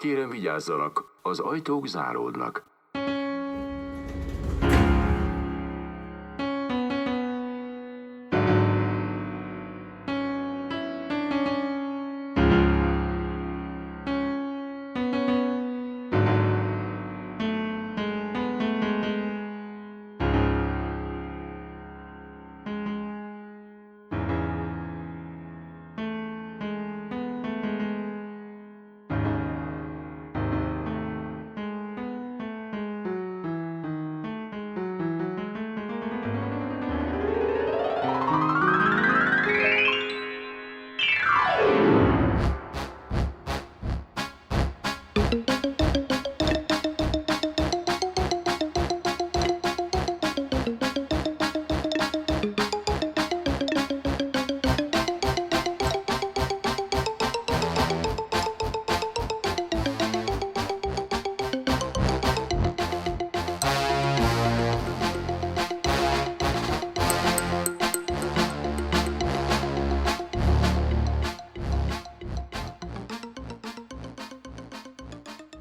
Kérem vigyázzanak, az ajtók záródnak.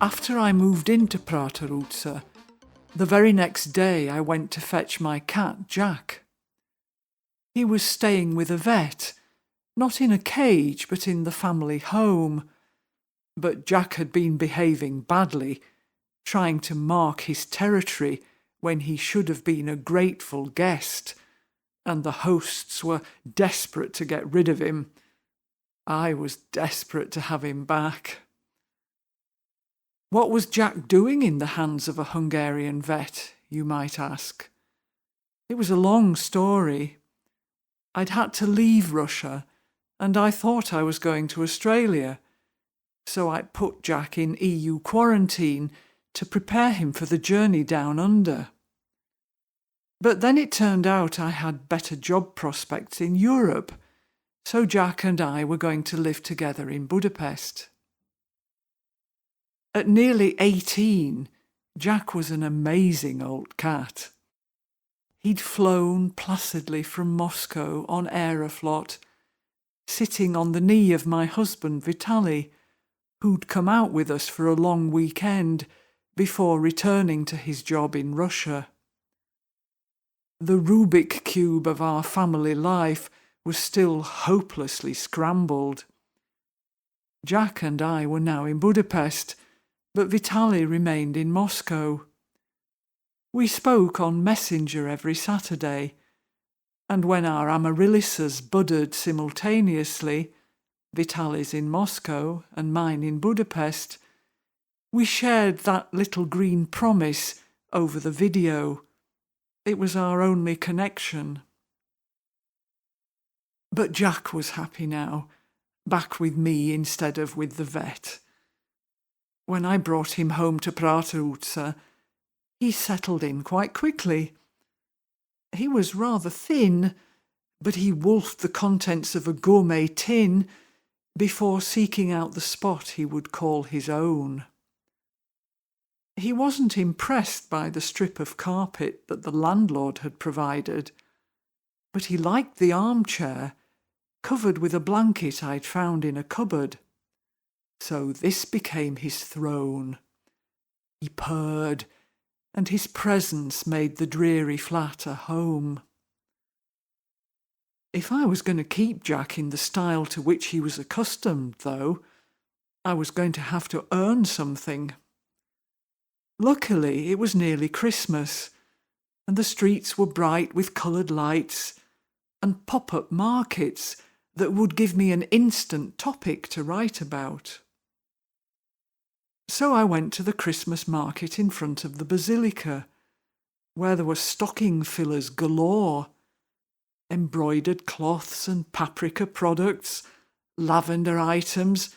After I moved into Prátorúca, the very next day I went to fetch my cat Jack. He was staying with a vet, not in a cage but in the family home. But Jack had been behaving badly, trying to mark his territory when he should have been a grateful guest, and the hosts were desperate to get rid of him. I was desperate to have him back. What was Jack doing in the hands of a Hungarian vet, you might ask? It was a long story. I'd had to leave Russia, and I thought I was going to Australia, so I put Jack in EU quarantine to prepare him for the journey down under. But then it turned out I had better job prospects in Europe, so Jack and I were going to live together in Budapest. At nearly 18, Jack was an amazing old cat. He'd flown placidly from Moscow on Aeroflot, sitting on the knee of my husband Vitaly, who'd come out with us for a long weekend before returning to his job in Russia. The Rubik cube of our family life was still hopelessly scrambled. Jack and I were now in Budapest, but Vitaly remained in Moscow. We spoke on Messenger every Saturday, and when our amaryllises budded simultaneously, Vitaly's in Moscow and mine in Budapest, we shared that little green promise over the video. It was our only connection. But Jack was happy now, back with me instead of with the vet. When I brought him home to Prátorúca, he settled in quite quickly. He was rather thin, but he wolfed the contents of a gourmet tin before seeking out the spot he would call his own. He wasn't impressed by the strip of carpet that the landlord had provided, but he liked the armchair, covered with a blanket I'd found in a cupboard. So this became his throne. He purred, and his presence made the dreary flat a home. If I was going to keep Jack in the style to which he was accustomed, though, I was going to have to earn something. Luckily, it was nearly Christmas, and the streets were bright with coloured lights and pop-up markets that would give me an instant topic to write about. So I went to the Christmas market in front of the Basilica, where there were stocking fillers galore, embroidered cloths and paprika products, lavender items,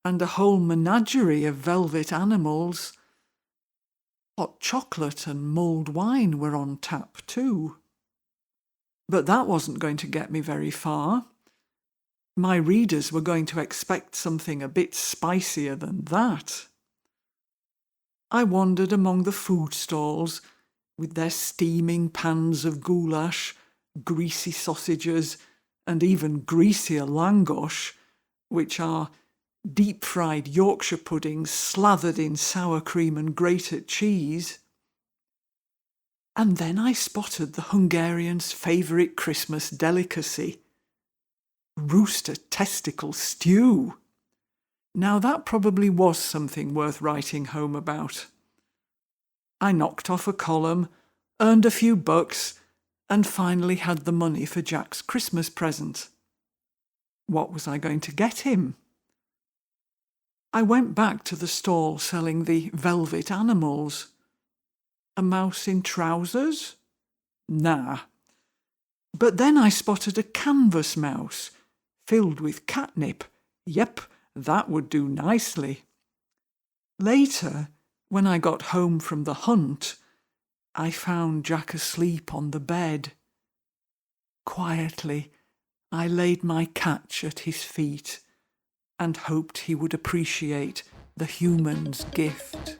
and a whole menagerie of velvet animals. Hot chocolate and mulled wine were on tap too. But that wasn't going to get me very far. My readers were going to expect something a bit spicier than that. I wandered among the food stalls with their steaming pans of goulash, greasy sausages, and even greasier langosh, which are deep-fried Yorkshire puddings slathered in sour cream and grated cheese. And then I spotted the Hungarians' favourite Christmas delicacy, rooster testicle stew. Now that probably was something worth writing home about. I knocked off a column, earned a few bucks, and finally had the money for Jack's Christmas present. What was I going to get him? I went back to the stall selling the velvet animals. A mouse in trousers? Nah. But then I spotted a canvas mouse filled with catnip. Yep, that would do nicely. Later, when I got home from the hunt, I found Jack asleep on the bed. Quietly, I laid my catch at his feet and hoped he would appreciate the human's gift.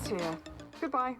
Here. Goodbye.